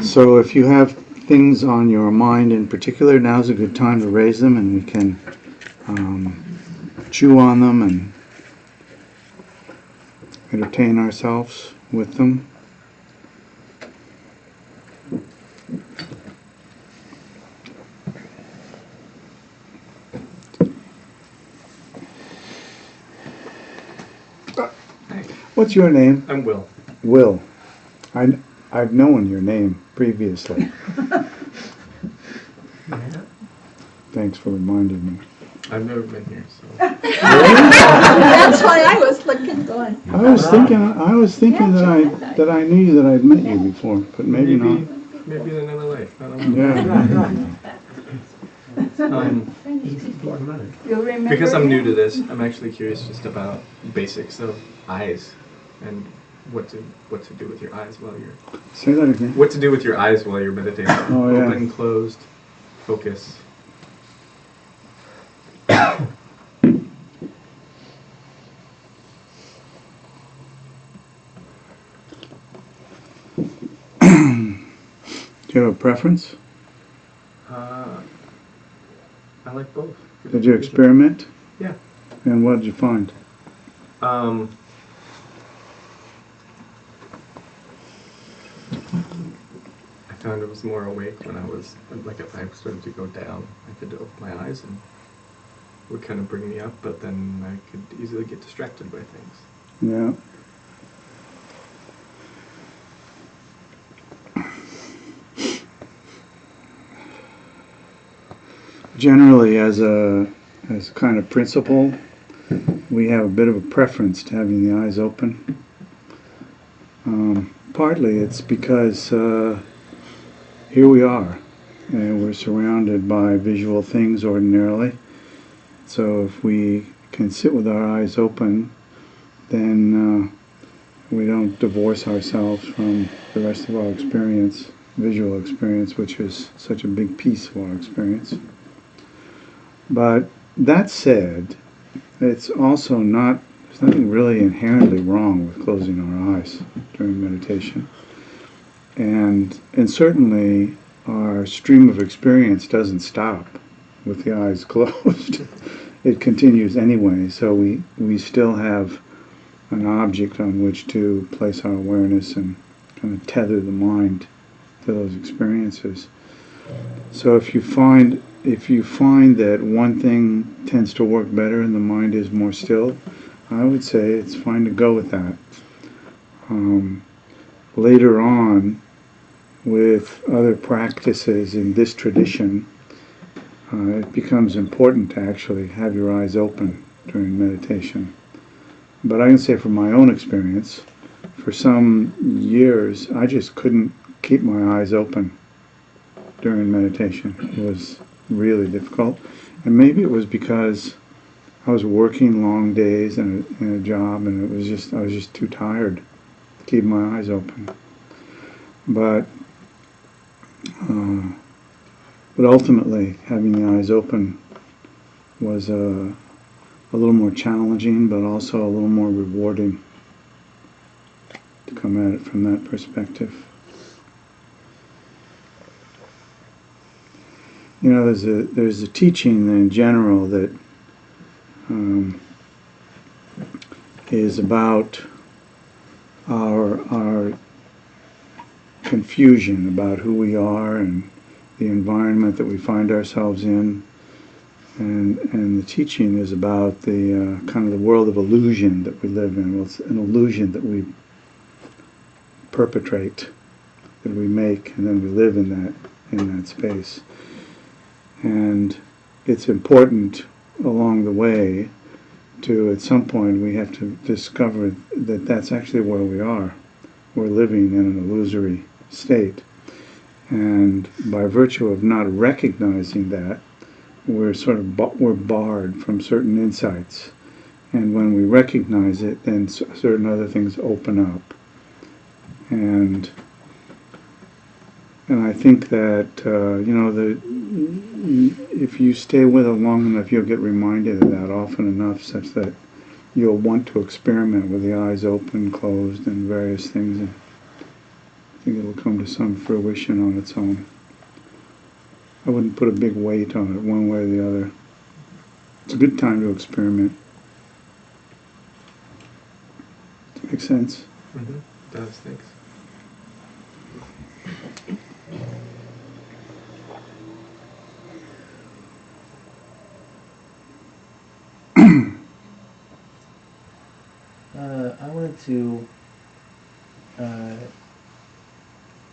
So if you have things on your mind in particular, now's a good time to raise them, and we can chew on them and entertain ourselves with them. What's your name? I'm Will. Will. I've known your name previously. Thanks for reminding me. I've never been here, so. That's why I was looking, going. I was thinking that I knew that I'd met you before, but maybe not. Maybe in another life. I don't know. Yeah. You'll remember Because I'm new him? to this, I'm actually curious just about basics of eyes and what to do with your eyes while you're. Say that again. What to do with your eyes while you're meditating? Oh, yeah. Open, closed, focus. Do you have a preference? I like both. Did you experiment? Yeah. And what did you find? I found I was more awake when I was, like if I started to go down, I could open my eyes and it would kind of bring me up, but then I could easily get distracted by things. Yeah. Generally, as a kind of principle, we have a bit of a preference to having the eyes open. Partly it's because here we are, and we're surrounded by visual things ordinarily. So if we can sit with our eyes open, then we don't divorce ourselves from the rest of our experience, visual experience, which is such a big piece of our experience. But that said, it's also not, there's nothing really inherently wrong with closing our eyes during meditation. And certainly our stream of experience doesn't stop with the eyes closed. It continues anyway, so we still have an object on which to place our awareness and kind of tether the mind to those experiences. So if you find that one thing tends to work better and the mind is more still, I would say it's fine to go with that. Later on, with other practices in this tradition, it becomes important to actually have your eyes open during meditation. But I can say from my own experience, for some years, I just couldn't keep my eyes open during meditation. It was really difficult. And maybe it was because I was working long days in a job, and I was just too tired to keep my eyes open. But ultimately, having the eyes open was a little more challenging, but also a little more rewarding to come at it from that perspective. You know, there's a teaching in general that is about our confusion about who we are and the environment that we find ourselves in, and the teaching is about the kind of the world of illusion that we live in. Well, it's an illusion that we perpetrate, that we make, and then we live in that space. And it's important along the way to, at some point, we have to discover that that's actually where we are. We're living in an illusory state. And by virtue of not recognizing that, we're barred from certain insights. And when we recognize it, then certain other things open up. And I think that, if you stay with it long enough, you'll get reminded of that often enough such that you'll want to experiment with the eyes open, closed, and various things. And I think it'll come to some fruition on its own. I wouldn't put a big weight on it one way or the other. It's a good time to experiment. Does that make sense? Mm-hmm. Does, thanks. I wanted to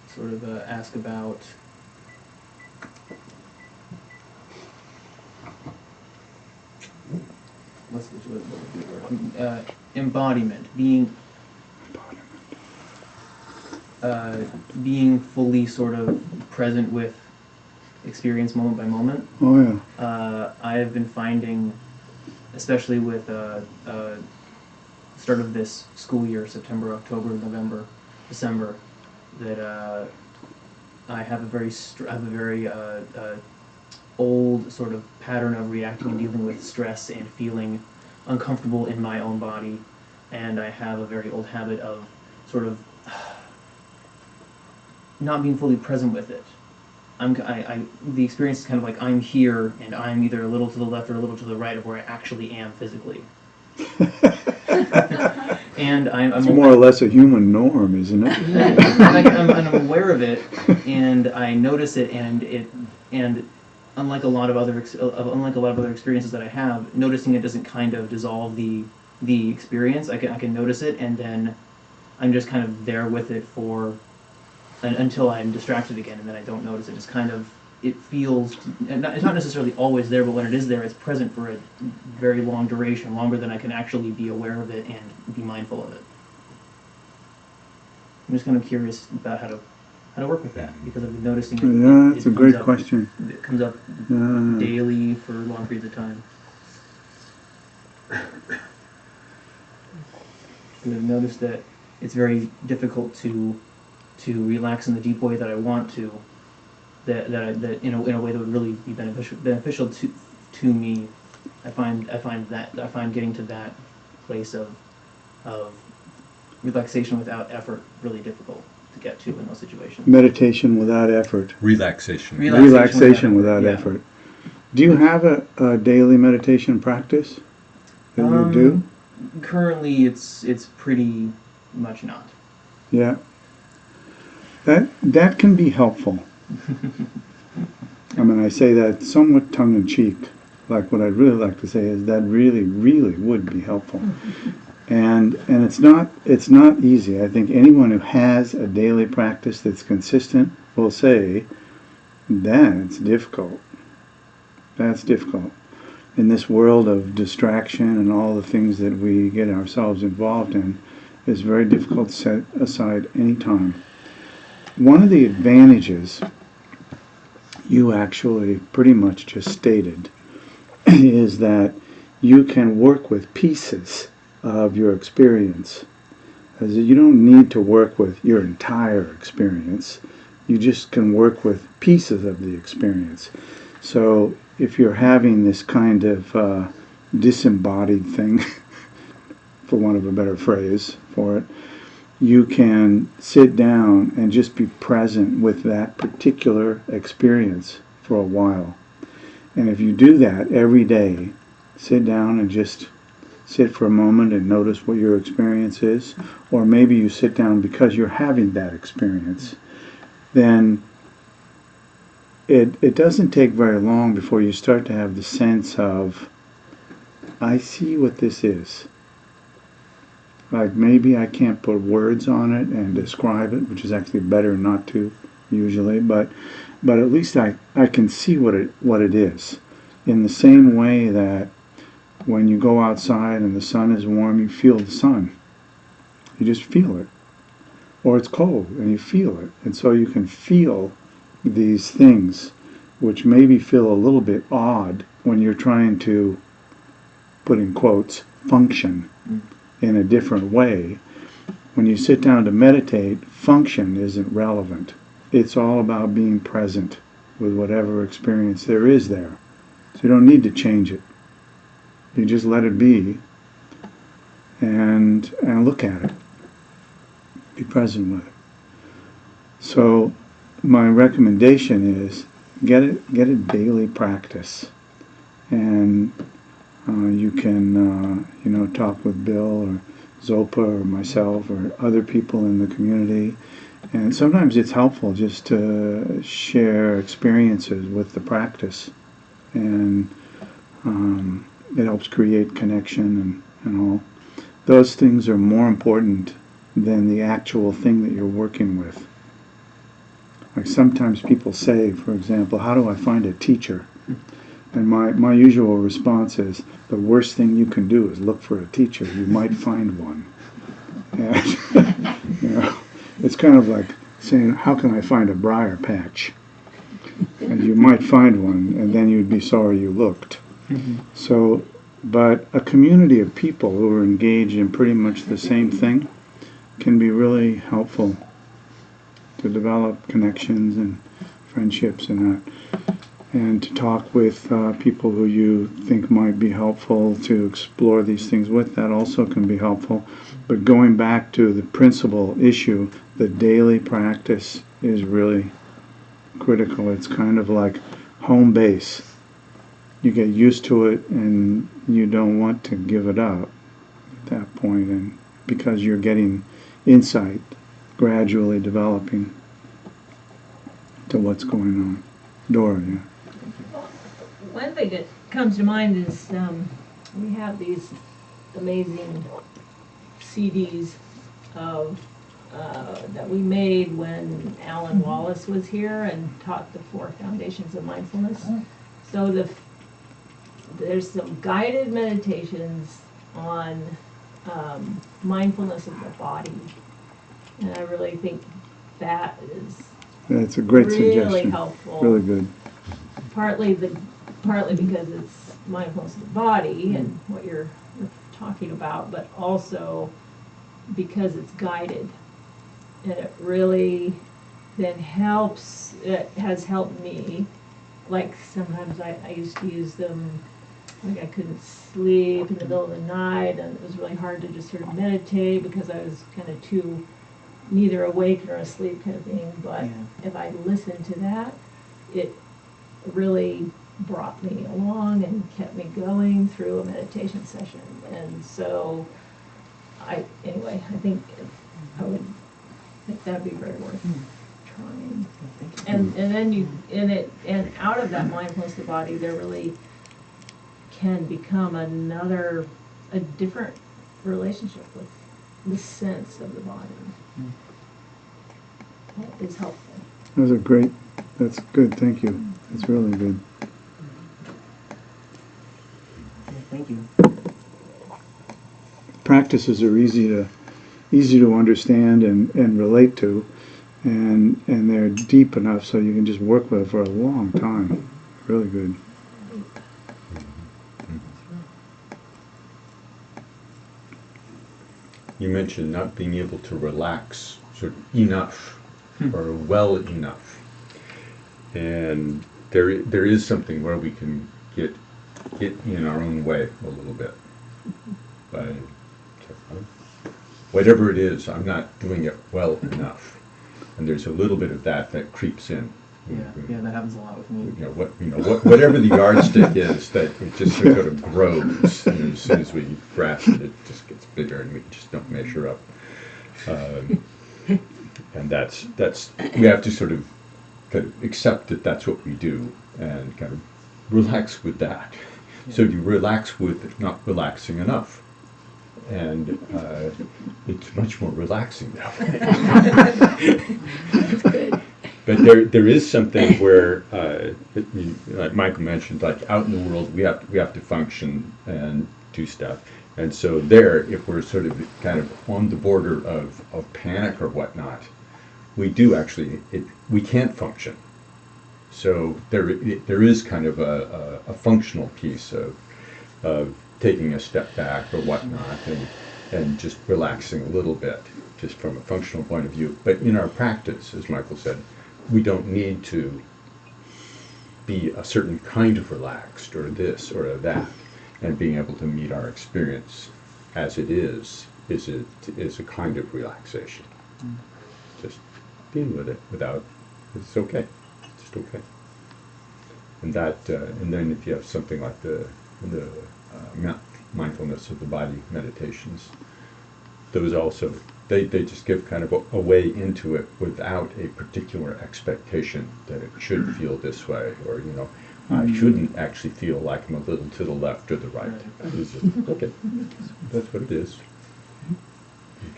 sort of ask about what's the word? Embodiment, being fully sort of present with experience moment by moment. Oh yeah. I have been finding, especially with start of this school year, September, October, November, December, that I have a very old sort of pattern of reacting and dealing with stress and feeling uncomfortable in my own body, and I have a very old habit of sort of not being fully present with it. The experience is kind of like I'm here and I'm either a little to the left or a little to the right of where I actually am physically. And It's more or less a human norm, isn't it? and I'm aware of it, and I notice it, and unlike a lot of other experiences that I have, noticing it doesn't kind of dissolve the experience. I can notice it, and then I'm just kind of there with it until I'm distracted again, and then I don't notice it. It's kind of, it feels, it's not necessarily always there, but when it is there, it's present for a very long duration, longer than I can actually be aware of it and be mindful of it. I'm just kind of curious about how to work with that, because I've been noticing it. Yeah, that's a great up, question. It comes up daily for long periods of time. And I've noticed that it's very difficult to relax in the deep way that I want to, that in a way that would really be beneficial to me. I find getting to that place of relaxation without effort really difficult to get to in those situations. Meditation without effort. Relaxation. Relaxation without yeah. effort. Do you have a daily meditation practice that you do? Currently, it's pretty much not. Yeah. That can be helpful. I mean, I say that somewhat tongue-in-cheek. Like, what I'd really like to say is that really, really would be helpful. And it's not easy. I think anyone who has a daily practice that's consistent will say that's difficult. That's difficult. In this world of distraction and all the things that we get ourselves involved in, it's very difficult to set aside any time. One of the advantages you actually pretty much just stated is that you can work with pieces of your experience. As you don't need to work with your entire experience. You just can work with pieces of the experience. So if you're having this kind of disembodied thing, for want of a better phrase for it, you can sit down and just be present with that particular experience for a while. And if you do that every day, sit down and just sit for a moment and notice what your experience is, or maybe you sit down because you're having that experience, then it doesn't take very long before you start to have the sense of, I see what this is. Like, maybe I can't put words on it and describe it, which is actually better not to usually, but at least I can see what it is. In the same way that when you go outside and the sun is warm, you feel the sun. You just feel it. Or it's cold and you feel it. And so you can feel these things which maybe feel a little bit odd when you're trying to, put in quotes, function in a different way. When you sit down to meditate, function isn't relevant. It's all about being present with whatever experience there is there. So you don't need to change it. You just let it be, and look at it. Be present with it. So my recommendation is get a daily practice, and you can talk with Bill or Zopa or myself or other people in the community. And sometimes it's helpful just to share experiences with the practice, and it helps create connection and all. Those things are more important than the actual thing that you're working with. Like sometimes people say, for example, how do I find a teacher? And my usual response is, the worst thing you can do is look for a teacher. You might find one. And, it's kind of like saying, how can I find a briar patch? And you might find one, and then you'd be sorry you looked. So, but a community of people who are engaged in pretty much the same thing can be really helpful to develop connections and friendships and that. And to talk with people who you think might be helpful to explore these things with, that also can be helpful. But going back to the principal issue, the daily practice is really critical. It's kind of like home base. You get used to it and you don't want to give it up at that point, and because you're getting insight gradually developing to what's going on. Dora, yeah. One thing that comes to mind is we have these amazing CDs of that we made when Alan Wallace was here and taught the 4 foundations of mindfulness. So there's some guided meditations on mindfulness of the body, and I really think that is That's a great really suggestion. helpful. Really good. Partly because it's mindfulness of the body and what you're talking about, but also because it's guided. And it really then helps, it has helped me. Like sometimes I used to use them, like I couldn't sleep in the middle of the night, and it was really hard to just sort of meditate because I was kind of too neither awake nor asleep kind of thing. But if I listened to that, it really brought me along and kept me going through a meditation session. And so I think that'd be very worth trying. And then and out of that mindfulness of the body, there really can become a different relationship with the sense of the body. That is helpful. Those are great. That's good. Thank you. That's really good. Thank you. Practices are easy to understand and relate to, and they're deep enough so you can just work with it for a long time. Really good. You mentioned not being able to relax sort of enough or well enough, and there is something where we can get in our own way a little bit by whatever it is. I'm not doing it well enough, and there's a little bit of that creeps in. Yeah, that happens a lot with me. Whatever the yardstick is, that it just sort of grows. And as soon as we grasp it, it just gets bigger, and we just don't measure up. And that's we have to sort of kind of accept that that's what we do, and kind of relax with that. So you relax with not relaxing enough, and it's much more relaxing that way. That's good. But there is something where, like Michael mentioned, like out in the world, we have to function and do stuff. And so there, if we're sort of kind of on the border of panic or whatnot, we do actually, we can't function. So there is kind of a functional piece of taking a step back or whatnot, and just relaxing a little bit, just from a functional point of view. But in our practice, as Michael said, we don't need to be a certain kind of relaxed or this or that, and being able to meet our experience as it is a kind of relaxation. Just being with it without, it's okay. It's just okay. And that, and then if you have something like the mindfulness of the body meditations, those also, they just give kind of a way into it without a particular expectation that it should feel this way, or, you know, I shouldn't actually feel like I'm a little to the left or the right. It's just, okay, that's what it is. You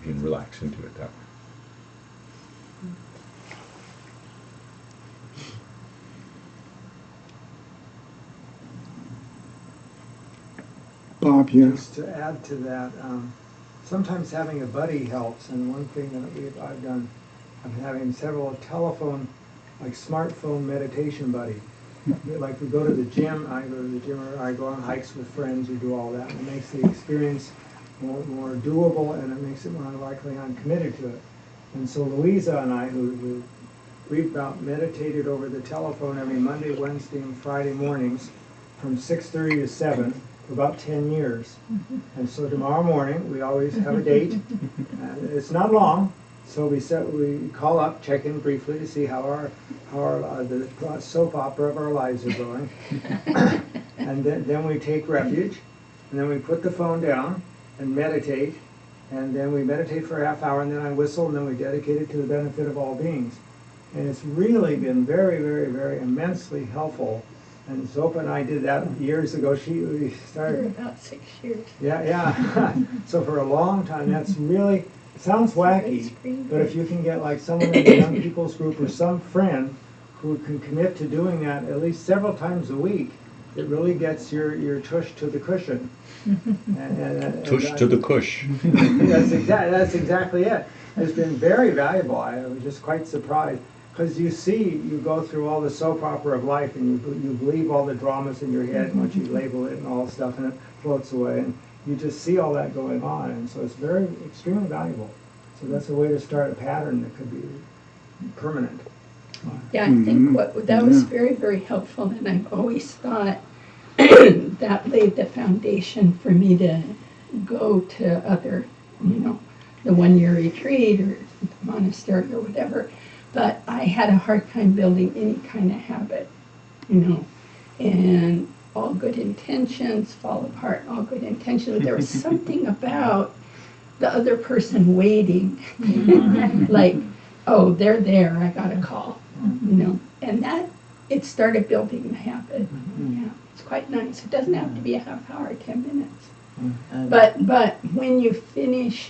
can relax into it that way. Bob, yes. Just to add to that, sometimes having a buddy helps, and one thing that I've done, I'm having several telephone, like smartphone meditation buddy. Like we go to the gym, I go to the gym, or I go on hikes with friends who do all that, and it makes the experience more doable, and it makes it more likely I'm committed to it. And so Louisa and I, we've about meditated over the telephone every Monday, Wednesday, and Friday mornings from 6:30 to 7 for about 10 years. And so tomorrow morning, we always have a date. It's not long, so we call up, check in briefly to see how the soap opera of our lives are going. And then we take refuge, and then we put the phone down and meditate, and then we meditate for a half hour, and then I whistle, and then we dedicate it to the benefit of all beings. And it's really been very, very, very immensely helpful. And Zopa and I did that years ago. We started For about 6 years. yeah. So for a long time, that's really, sounds wacky, but if you can get like someone in the young people's group or some friend who can commit to doing that at least several times a week, it really gets your tush to the cushion. And Tush to the cush. That's exactly it. It's been very valuable. I was just quite surprised. Because you go through all the soap opera of life, and you believe all the dramas in your head, and once you label it and all the stuff, and it floats away, and you just see all that going on, and so it's very, extremely valuable. So that's a way to start a pattern that could be permanent. Yeah, I think that was very, very helpful, and I've always thought that laid the foundation for me to go to other, the 1 year retreat or monastery or whatever. But I had a hard time building any kind of habit, and all good intentions fall apart, all good intentions. There was something about the other person waiting, like, oh, they're there, I got a call, and that, it started building the habit. Yeah, it's quite nice. It doesn't have to be a half hour, 10 minutes. But when you finish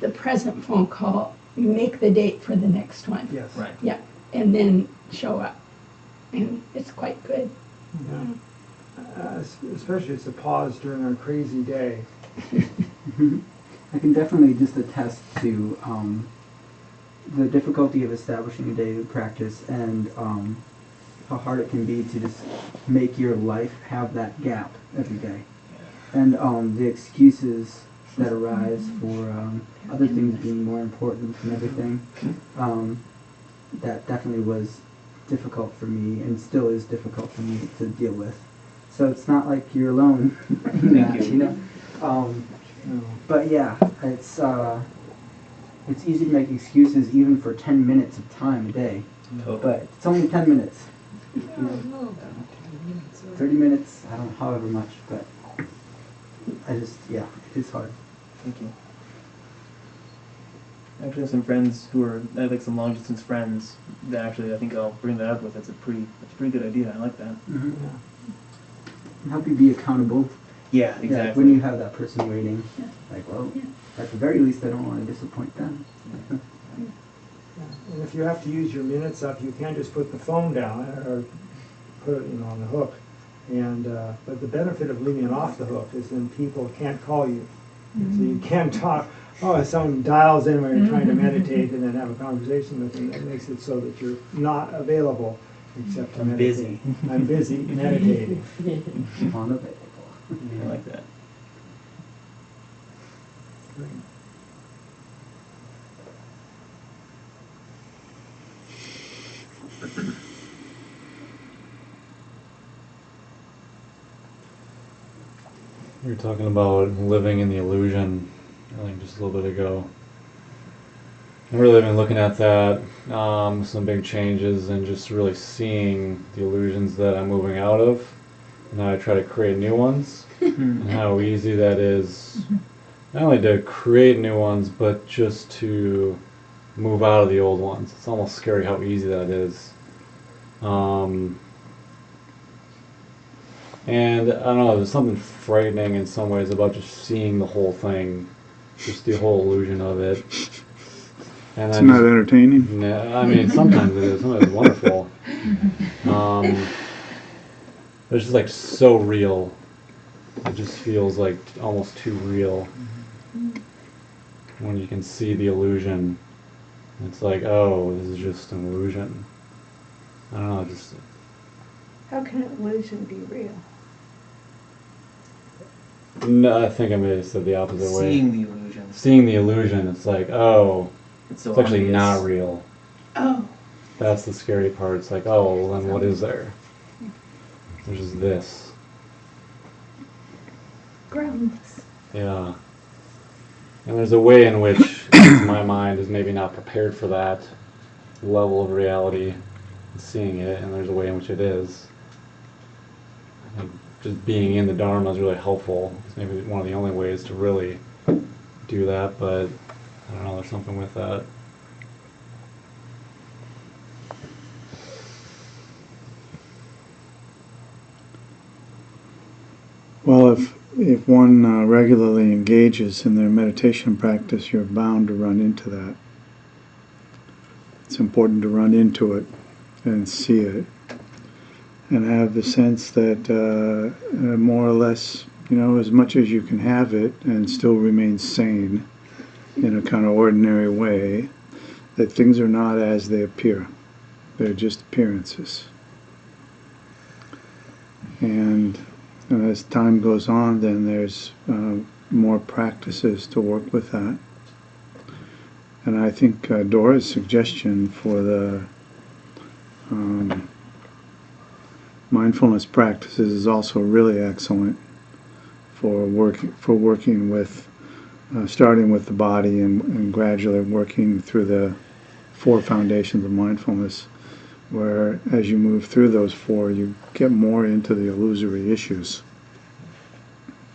the present phone call, make the date for the next one. Yes. Right. Yeah, and then show up, and it's quite good. Yeah. Especially it's a pause during a crazy day. I can definitely just attest to the difficulty of establishing a daily practice, and how hard it can be to just make your life have that gap every day. And the excuses that arise for other things being more important and everything, that definitely was difficult for me, and still is difficult for me to deal with. So it's not like you're alone in that, But yeah, it's easy to make excuses even for 10 minutes of time a day. But it's only 10 minutes. 30 minutes, I don't know, however much, but it is hard. Thank you. I actually have some friends I have like some long distance friends that actually I think I'll bring that up with. That's a pretty good idea. I like that. Mm-hmm. And help you be accountable. Yeah, Yeah, exactly. when you have that person waiting, like, well, at the very least, I don't want to disappoint them. And if you have to use your minutes up, you can't just put the phone down or put it on the hook. And but the benefit of leaving it off the hook is then people can't call you. So you can't talk. Oh, if someone dials in when you're trying to meditate and then have a conversation with them, that makes it so that you're not available except to meditate. I'm busy meditating. Unavailable. I like that. You were talking about living in the illusion, I think just a little bit ago. I've really been looking at that, some big changes, and just really seeing the illusions that I'm moving out of, and how I try to create new ones, and how easy that is, not only to create new ones, but just to move out of the old ones. It's almost scary how easy that is. And I don't know, there's something frightening in some ways about just seeing the whole thing, just the whole illusion of it. And It's not entertaining. I mean, sometimes it is. Sometimes it's wonderful. It's just like so real. It just feels like almost too real when you can see the illusion. It's like, oh, this is just an illusion. I don't know, just How can an illusion be real? no, I think I may have said the opposite way. Seeing the illusion. Seeing the illusion, it's like, oh, It's so it's actually obvious. not real. Oh, That's the scary part. It's like, oh, well, then what is there? There's just this. groundless. Yeah. And there's a way in which at least my mind is maybe not prepared for that level of reality, seeing it, and there's a way in which it is. I think just being in the Dharma is really helpful. It's maybe one of the only ways to really do that, but I don't know, there's something with that. Well, if one regularly engages in their meditation practice, you're bound to run into that. It's important to run into it and see it, and have the sense that more or less, as much as you can have it and still remain sane in a kind of ordinary way, that things are not as they appear. They're just appearances. And as time goes on, then there's more practices to work with that. And I think Dora's suggestion for the mindfulness practices is also really excellent for working with, starting with the body and gradually working through the 4 foundations of mindfulness, where as you move through those 4, you get more into the illusory issues.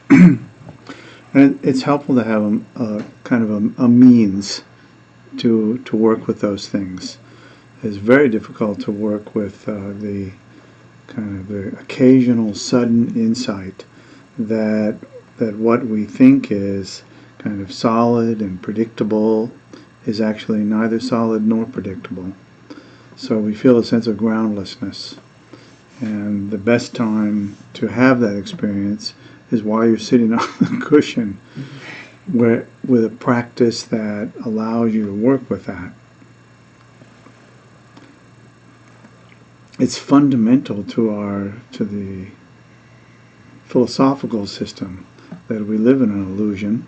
And it's helpful to have a kind of a means to work with those things. It's very difficult to work with the kind of the occasional sudden insight that what we think is kind of solid and predictable is actually neither solid nor predictable. So we feel a sense of groundlessness. And the best time to have that experience is while you're sitting on the cushion, with a practice that allows you to work with that. It's fundamental to the philosophical system that we live in an illusion,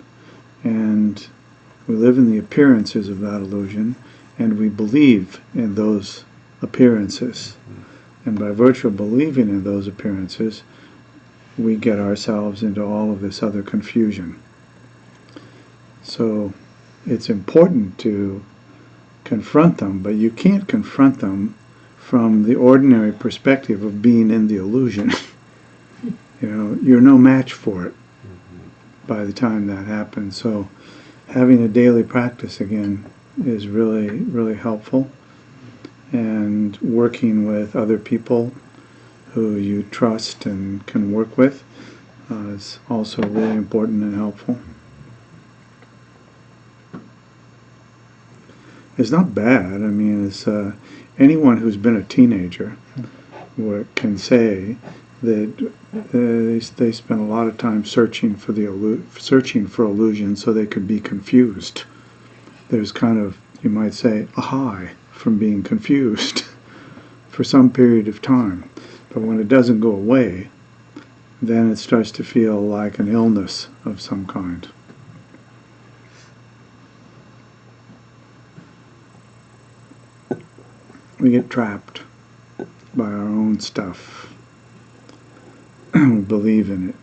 and we live in the appearances of that illusion, and we believe in those appearances. And by virtue of believing in those appearances, we get ourselves into all of this other confusion. So it's important to confront them, but you can't confront them from the ordinary perspective of being in the illusion. You're no match for it by the time that happens. So having a daily practice again is really, really helpful. And working with other people who you trust and can work with is also really important and helpful. It's not bad. I mean, it's anyone who's been a teenager can say that they spent a lot of time searching for illusion so they could be confused. There's kind of, you might say, a high from being confused for some period of time. But when it doesn't go away, then it starts to feel like an illness of some kind. We get trapped by our own stuff. We believe in it.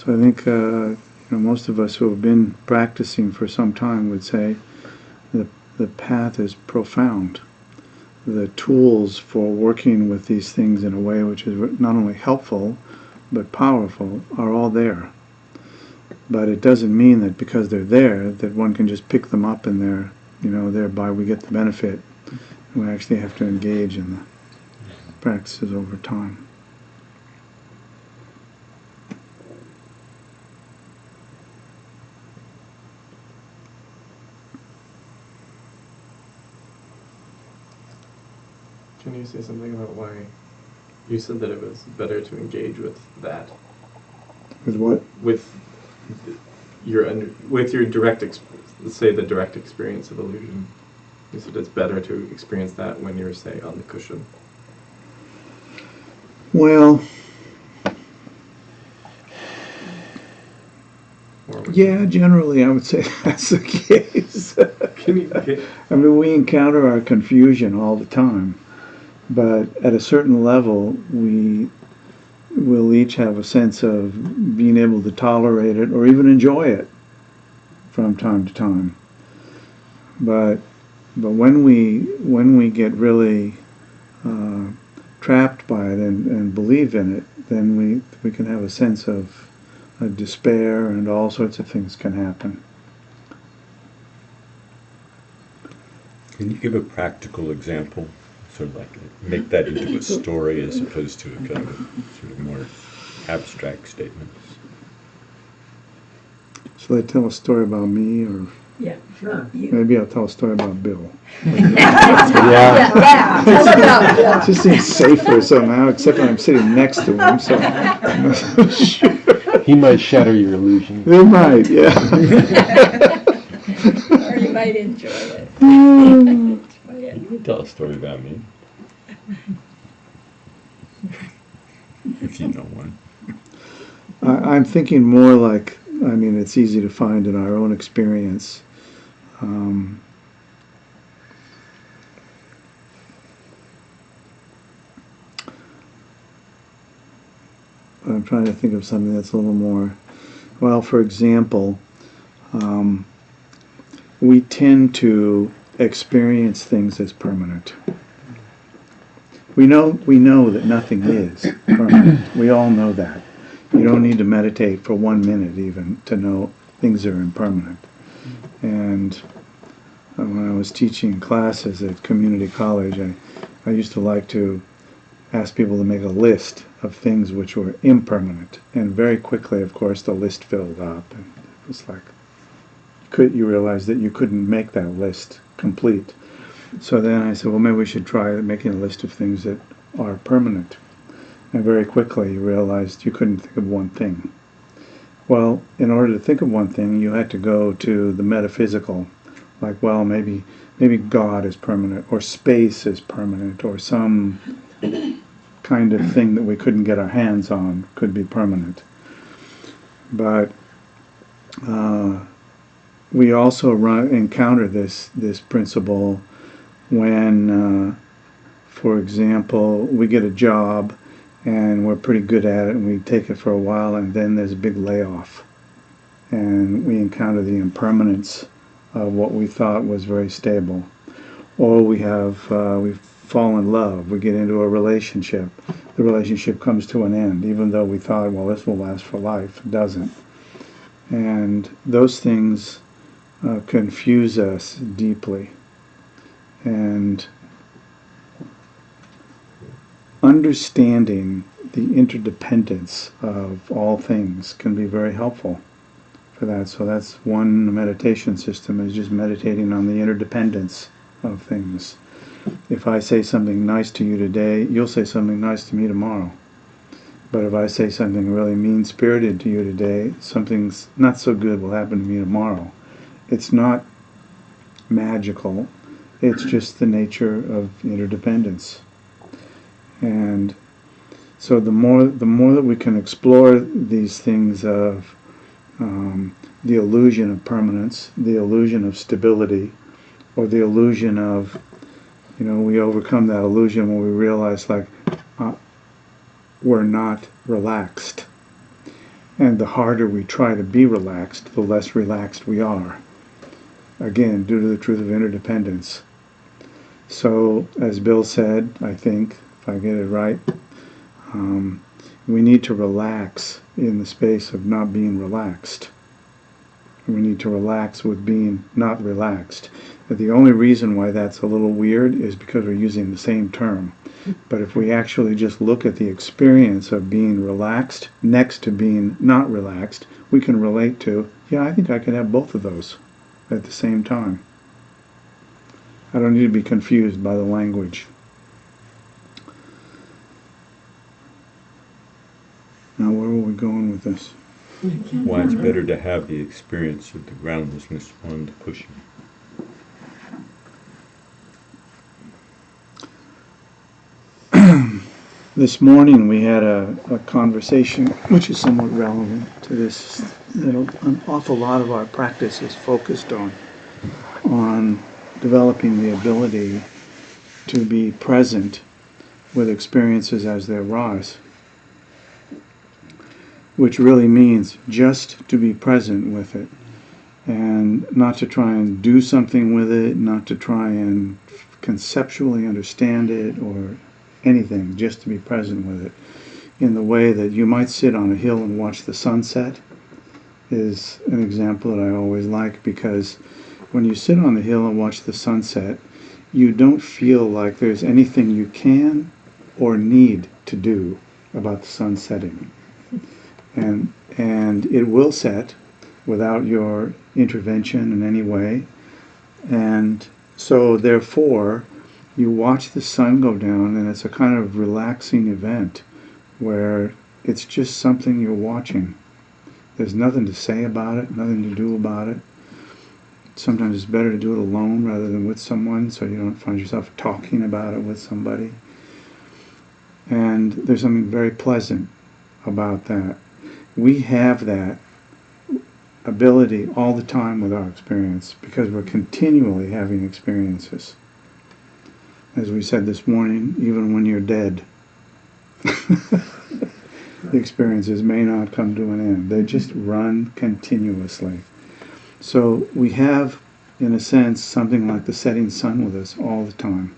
So I think most of us who have been practicing for some time would say the path is profound. The tools for working with these things in a way which is not only helpful but powerful are all there. But it doesn't mean that because they're there that one can just pick them up and thereby we get the benefit. We actually have to engage in the practices over time. Can you say something about why you said that it was better to engage with that? With what? With your direct, let's say the direct experience of illusion. You said it's better to experience that when you're, say, on the cushion. Well, yeah, generally I would say that's the case. I mean, we encounter our confusion all the time, but at a certain level, we will each have a sense of being able to tolerate it or even enjoy it from time to time. But when we get really trapped by it and believe in it, then we can have a sense of despair, and all sorts of things can happen. Can you give a practical example? Sort of like make that into a story as opposed to a kind of a sort of more abstract statement. Shall I tell a story about me, or Yeah, sure. maybe I'll tell a story about Bill? Yeah, tell about Bill. It just seems safer somehow, except when I'm sitting next to him, so I'm not sure. He might shatter your illusion. They might, yeah. Or you might enjoy it. Enjoy it. You can tell a story about me. If you know one. I'm thinking more like, I mean, it's easy to find in our own experience. I'm trying to think of something that's a little more, well, for example, we tend to experience things as permanent. We know that nothing is permanent. We all know that. You don't need to meditate for 1 minute even to know things are impermanent. And when I was teaching classes at community college, I used to like to ask people to make a list of things which were impermanent. And very quickly, of course, the list filled up. And it was like, you realize that you couldn't make that list complete. So then I said, well, maybe we should try making a list of things that are permanent. And very quickly you realized you couldn't think of one thing. Well, in order to think of one thing, you had to go to the metaphysical. Like, well, maybe God is permanent, or space is permanent, or some kind of thing that we couldn't get our hands on could be permanent. But we also encounter this principle when, for example, we get a job and we're pretty good at it and we take it for a while, and then there's a big layoff. And we encounter the impermanence of what we thought was very stable. Or we fall in love, we get into a relationship. The relationship comes to an end, even though we thought, well, this will last for life. It doesn't. And those things confuse us deeply. And understanding the interdependence of all things can be very helpful for that. So that's one meditation system, is just meditating on the interdependence of things. If I say something nice to you today, you'll say something nice to me tomorrow. But if I say something really mean-spirited to you today, something's not so good will happen to me tomorrow. It's not magical. It's just the nature of interdependence. And so the more that we can explore these things of the illusion of permanence, the illusion of stability, or the illusion of, we overcome that illusion when we realize, like, we're not relaxed. And the harder we try to be relaxed, the less relaxed we are. Again, due to the truth of interdependence. So, as Bill said, I think, if I get it right, we need to relax in the space of not being relaxed. We need to relax with being not relaxed. But the only reason why that's a little weird is because we're using the same term. But if we actually just look at the experience of being relaxed next to being not relaxed, we can relate to, yeah, I think I can have both of those at the same time. I don't need to be confused by the language. Now, where are we going with this? Why it's better to have the experience of the groundlessness on the cushion. This morning we had a conversation which is somewhat relevant to this. An awful lot of our practice is focused on developing the ability to be present with experiences as they arise, which really means just to be present with it and not to try and do something with it, not to try and conceptually understand it or anything, just to be present with it. In the way that you might sit on a hill and watch the sunset is an example that I always like, because when you sit on the hill and watch the sunset, you don't feel like there's anything you can or need to do about the sun setting. And it will set without your intervention in any way. And so therefore, you watch the sun go down, and it's a kind of relaxing event where it's just something you're watching. There's nothing to say about it, nothing to do about it. Sometimes it's better to do it alone rather than with someone, so you don't find yourself talking about it with somebody. And there's something very pleasant about that. We have that ability all the time with our experience because we're continually having experiences. As we said this morning, even when you're dead, the experiences may not come to an end. They just run continuously. So we have, in a sense, something like the setting sun with us all the time.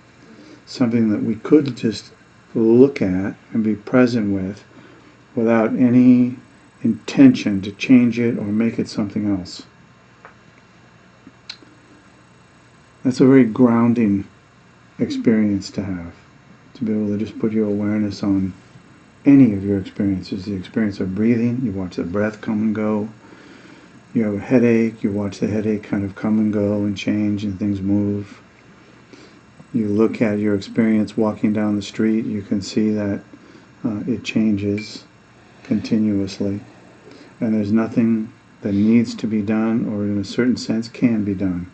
Something that we could just look at and be present with without any intention to change it or make it something else. That's a very grounding experience to have, to be able to just put your awareness on any of your experiences. The experience of breathing, you watch the breath come and go. You have a headache, you watch the headache kind of come and go and change and things move. You look at your experience walking down the street, you can see that it changes continuously. And there's nothing that needs to be done or in a certain sense can be done.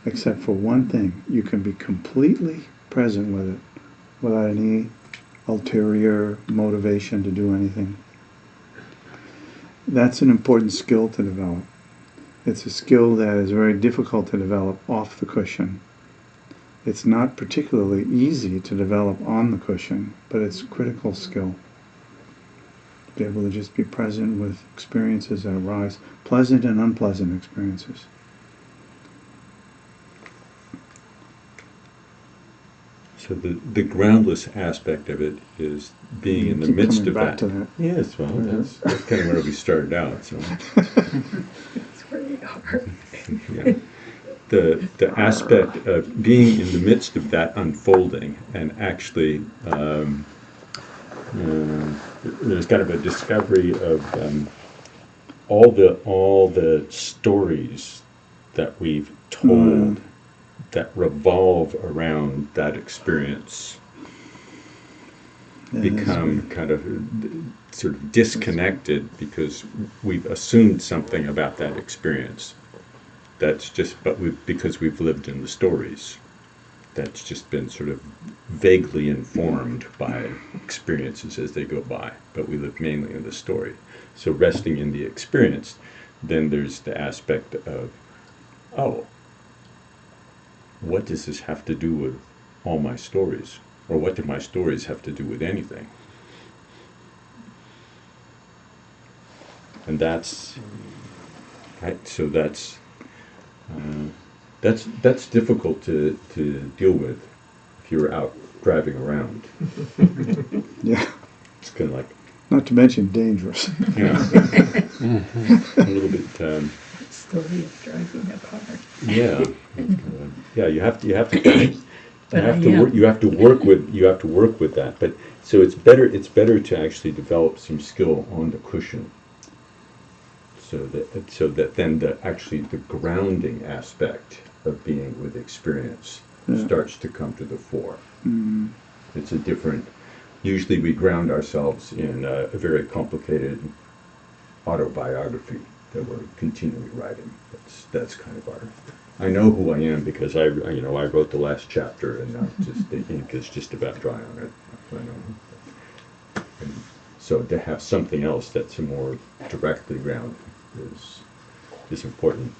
Except for one thing, you can be completely present with it without any ulterior motivation to do anything. That's an important skill to develop. It's a skill that is very difficult to develop off the cushion. It's not particularly easy to develop on the cushion, but it's a critical skill. To be able to just be present with experiences that arise, pleasant and unpleasant experiences. So the groundless aspect of it is being in the Keep midst coming of back that. to that. Yes, well, that's kind of where we started out. So, That's where we are. yeah. The aspect of being in the midst of that unfolding and actually, there's kind of a discovery of all the stories that we've told that revolve around that experience become kind of sort of disconnected because we've assumed something about that experience. That's just, because we've lived in the stories, that's just been sort of vaguely informed by experiences as they go by, but we live mainly in the story. So resting in the experience, then there's the aspect of, oh, what does this have to do with all my stories? Or what do my stories have to do with anything? And that's difficult to deal with if you're out driving around. Yeah. It's kind of like, Not to mention dangerous. yeah, a little bit. Story of driving a car. Yeah, yeah. You have to kind of, But I am. you have to work with that. But so it's better to actually develop some skill on the cushion. So that then the grounding aspect of being with experience Yeah. starts to come to the fore. Mm. It's a different. Usually we ground ourselves in a very complicated autobiography that we're continually writing. That's kind of our. I know who I am because I wrote the last chapter and the ink is just about dry on it. I know. And so to have something else that's more directly grounded is important.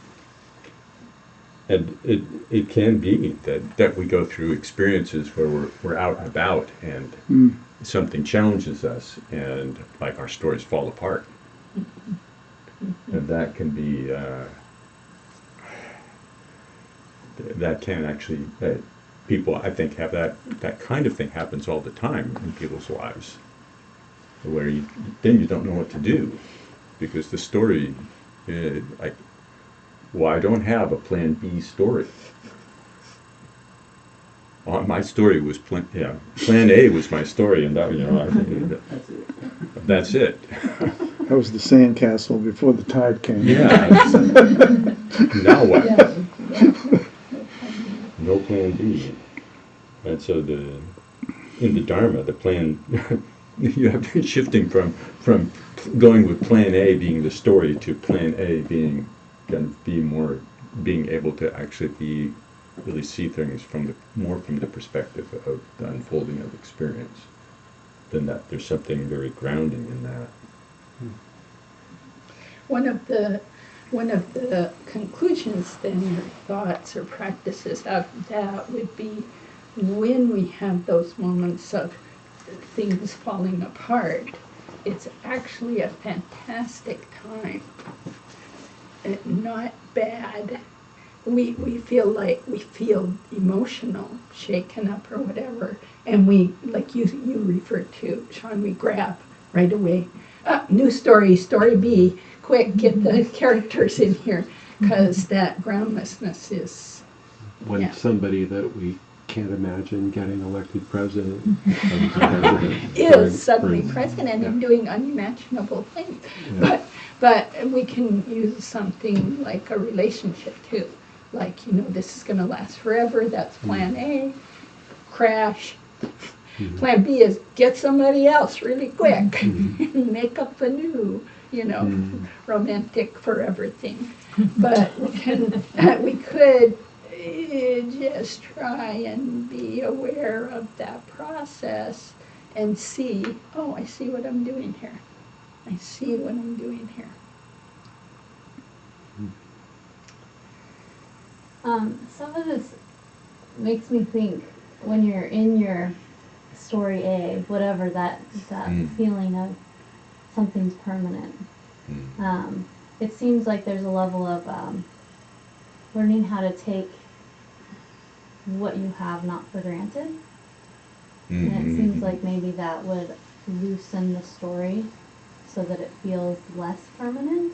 And it can be that we go through experiences where we're out and about and Mm. something challenges us and like our stories fall apart. And that can be, that can actually, people I think have that kind of thing happens all the time in people's lives. Where then you don't know what to do because the story, I don't have a plan B story. My story was plan A was my story, and that, I think that's it. That was the Sandcastle before the tide came. Yeah. Now what? Yeah. No plan B. And so in the Dharma, the plan, you have been shifting from going with plan A being the story to plan A being being able to actually really see things more from the perspective of the unfolding of experience. Then that there's something very grounding in that. One of the conclusions then, or thoughts or practices out of that would be when we have those moments of things falling apart, it's actually a fantastic time. Not bad. We feel emotional, shaken up or whatever, and we, like you referred to, Sean, we grab right away. New story B, quick, get the characters in here, because that groundlessness is, When yeah. somebody that we can't imagine getting elected president becomes president. is suddenly for- president and yeah. doing unimaginable things. Yeah. But we can use something like a relationship too. Like, this is going to last forever. That's plan A. Crash. Mhm. Plan B is get somebody else really quick. Make up a new, romantic forever thing. But we could just try and be aware of that process and see, oh, I see what I'm doing here. I see what I'm doing here. Some of this makes me think when you're in your story A, whatever that feeling of something's permanent. It seems like there's a level of learning how to take what you have not for granted. And it seems like maybe that would loosen the story so that it feels less permanent.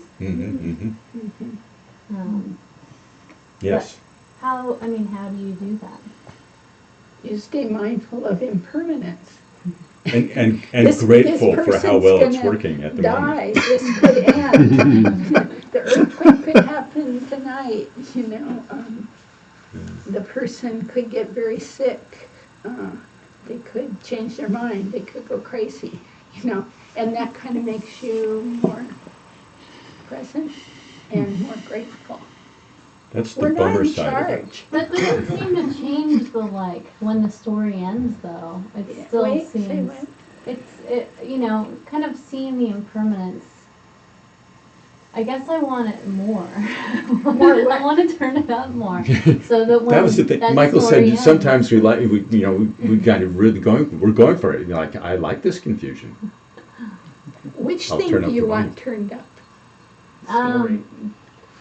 Yes. How do you do that? You stay mindful of impermanence. And This grateful for how well it's person's gonna working at the die. moment. This could end. The earthquake could happen tonight. The person could get very sick. They could change their mind. They could go crazy. And that kind of makes you more present and more grateful. That's the We're not bummer in side of it. charge. That doesn't seem to change the when the story ends though. It still Wait, say seems what? kind of seeing the impermanence. I guess I want it more. More what? I want to turn it up more, so that when That was the thing. that Michael story said ends, sometimes we kind of really we're going for it. I like this confusion. Which I'll thing turn do up you the want volume. turned up? Story.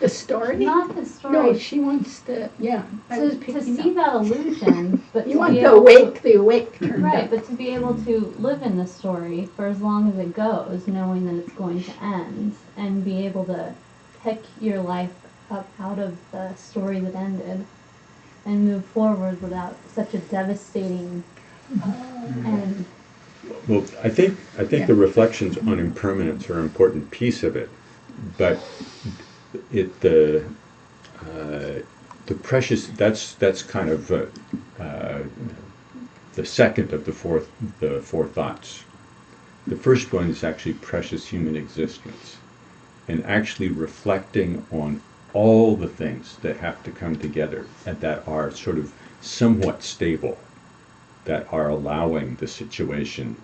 The story? Not the story. No, she wants the, yeah. I was to picking see up. that illusion, but You to want be the able awake turned right, up. but to be able to live in the story for as long as it goes, knowing that it's going to end, and be able to pick your life up out of the story that ended, and move forward without such a devastating end. Well, I think Yeah. the reflections on impermanence are an important piece of it, but the precious, that's kind of the second of the four thoughts. The first one is actually precious human existence, and actually reflecting on all the things that have to come together and that are sort of somewhat stable, that are allowing the situation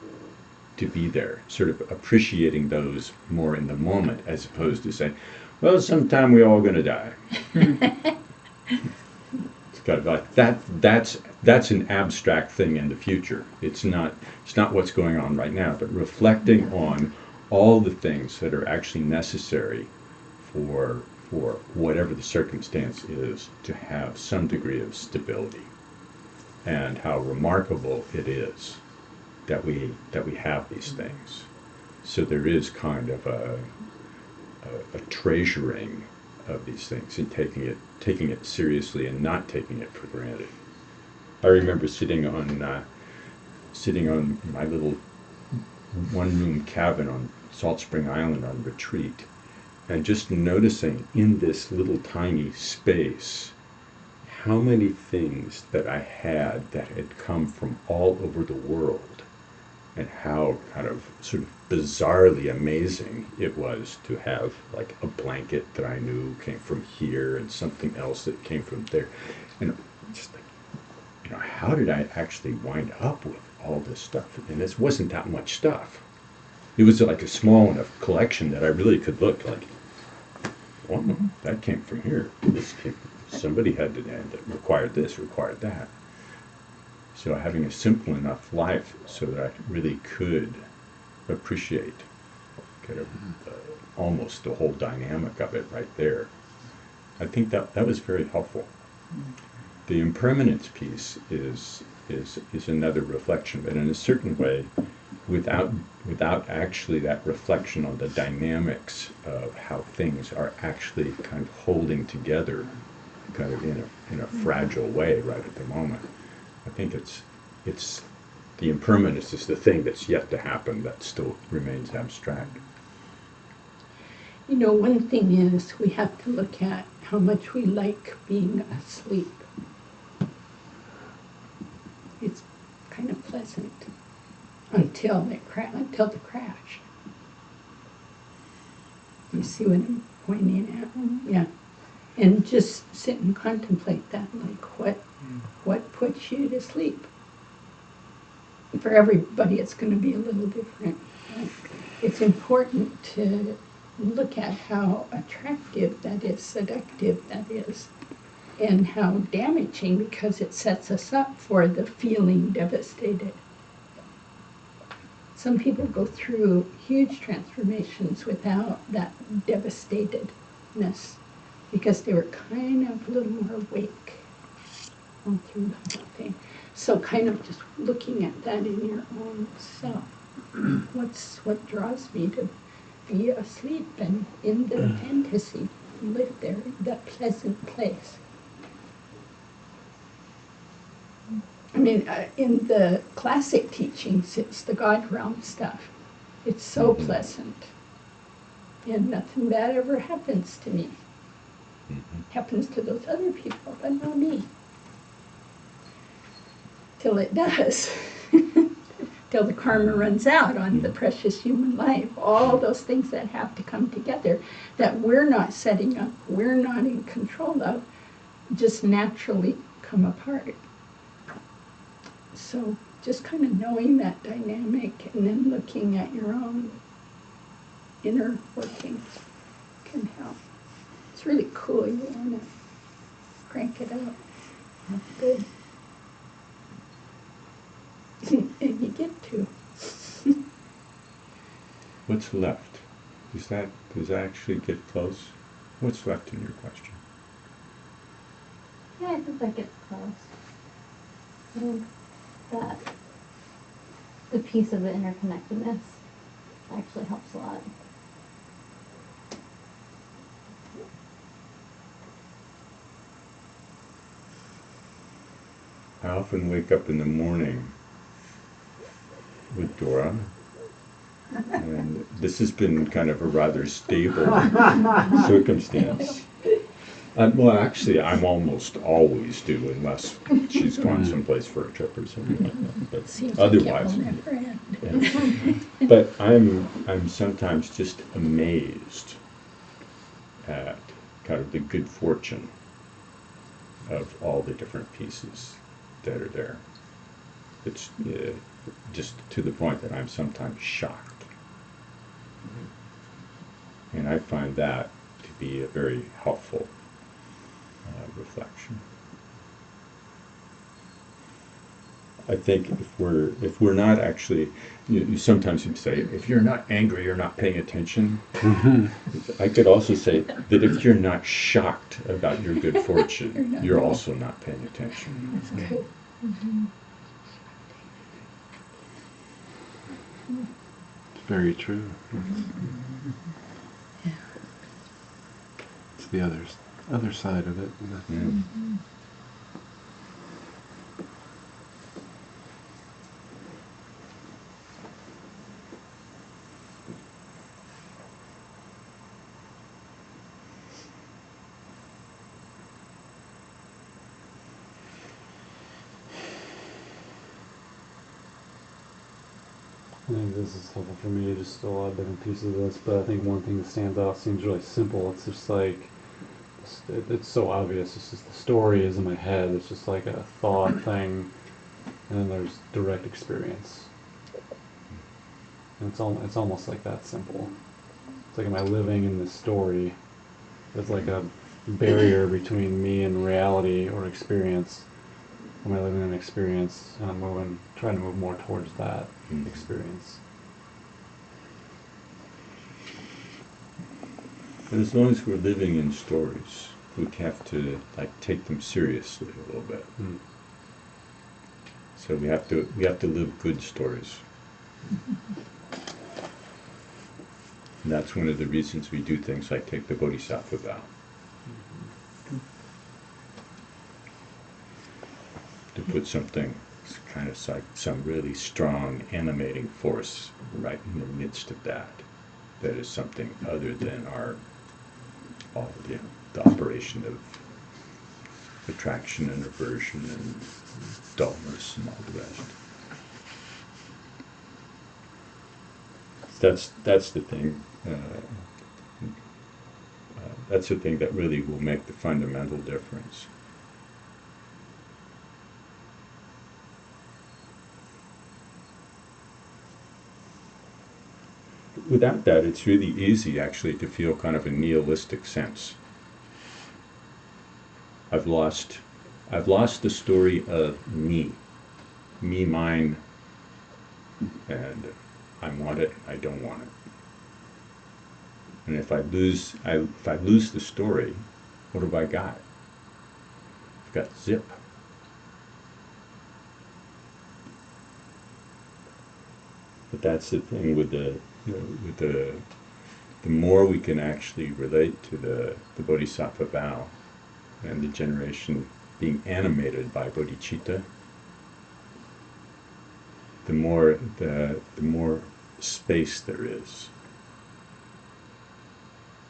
to be there, sort of appreciating those more in the moment as opposed to saying, well, sometime we're all going to die. It's got to be like that's an abstract thing in the future. It's not what's going on right now, but reflecting on all the things that are actually necessary for whatever the circumstance is to have some degree of stability, and how remarkable it is that we have these things. So there is kind of a treasuring of these things and taking it seriously and not taking it for granted. I remember sitting on my little one-room cabin on Salt Spring Island on retreat, and just noticing in this little tiny space how many things that I had that had come from all over the world, and how kind of sort of bizarrely amazing it was to have like a blanket that I knew came from here and something else that came from there. And just like, how did I actually wind up with all this stuff? And this wasn't that much stuff. It was like a small enough collection that I really could look like, well, that came from here. This came from, somebody had to that required this, required that. So having a simple enough life so that I really could appreciate kind of almost the whole dynamic of it right there. I think that was very helpful. The impermanence piece is another reflection, but in a certain way, without actually that reflection on the dynamics of how things are actually kind of holding together, kind of in a fragile way right at the moment. I think it's the impermanence is the thing that's yet to happen that still remains abstract. One thing is we have to look at how much we like being asleep. It's kind of pleasant until the crash. You see what I'm pointing at? Yeah. And just sit and contemplate that, like what puts you to sleep? For everybody, it's going to be a little different. It's important to look at how attractive that is, seductive that is, and how damaging, because it sets us up for the feeling devastated. Some people go through huge transformations without that devastatedness, because they were kind of a little more awake all through the whole thing. So kind of just looking at that in your own self. What draws me to be asleep and in the fantasy, live there, that pleasant place. I mean, in the classic teachings, it's the God realm stuff. It's so pleasant. And nothing bad ever happens to me. Happens to those other people, but not me. Till it does. Till the karma runs out on the precious human life. All those things that have to come together that we're not setting up, we're not in control of, just naturally come apart. So just kind of knowing that dynamic and then looking at your own inner workings can help. It's really cool. You want to crank it up. That's good. And you get to. What's left? does that actually get close? What's left in your question? Yeah, I think that gets close. I think that the piece of the interconnectedness actually helps a lot. I often wake up in the morning with Dora, and this has been kind of a rather stable circumstance. Well, actually, I'm almost always do, unless she's gone someplace for a trip or something like that. But Seems otherwise, like it will never end. yeah. But I'm sometimes just amazed at kind of the good fortune of all the different pieces that are there. It's just to the point that I'm sometimes shocked. And I find that to be a very helpful reflection. I think if we're not actually, you sometimes you say, if you're not angry, you're not paying attention. I could also say that if you're not shocked about your good fortune, you're also not paying attention. That's good. It's very true. Yeah. It's the other side of it. Yeah. I think this is helpful for me, just a lot of different pieces of this, but I think one thing that stands out seems really simple. It's just like, it's so obvious. It's just the story is in my head. It's just like a thought thing, and then there's direct experience. And it's almost like that simple. It's like, am I living in this story? It's like a barrier between me and reality or experience. Am I living in an experience? And I'm trying to move more towards that experience. But as long as we're living in stories, we have to take them seriously a little bit. So we have to live good stories. And that's one of the reasons we do things like take the Bodhisattva vow. To put something kind of like some really strong animating force right in the midst of that is something other than the operation of attraction and aversion and dullness and all the rest. That's the thing. That's the thing that really will make the fundamental difference. Without that, it's really easy actually to feel kind of a nihilistic sense. I've lost the story of me, mine, and I want it, I don't want it. And if I lose the story, what have I got? I've got zip. But that's the thing with the more we can actually relate to the Bodhisattva vow and the generation being animated by bodhicitta, the more space there is.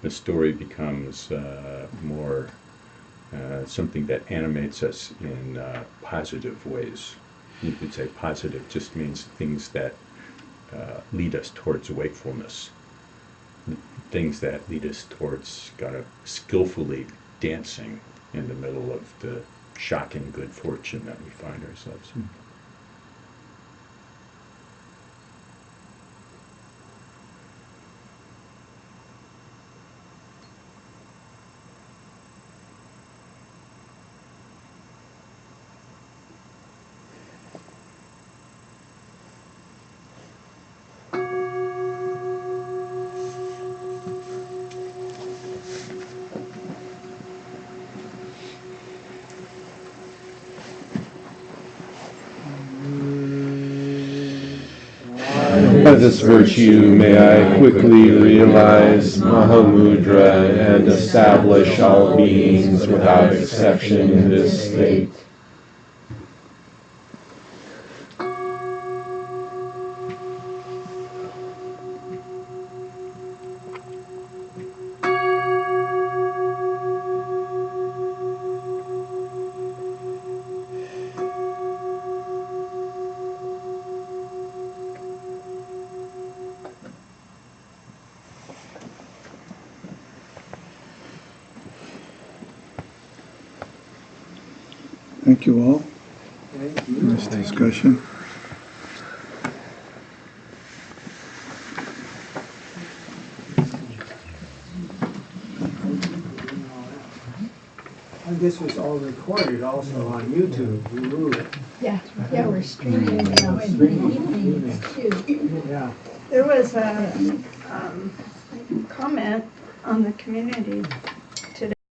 The story becomes more something that animates us in positive ways. You could say positive just means things that lead us towards wakefulness, things that lead us towards kind of skillfully dancing in the middle of the shocking good fortune that we find ourselves in. By this virtue may I quickly realize Mahamudra and establish all beings without exception in this state. Thank you all. Nice discussion. And this was all recorded also on YouTube. Yeah, we're streaming now in the evenings too. Yeah. There was a comment on the community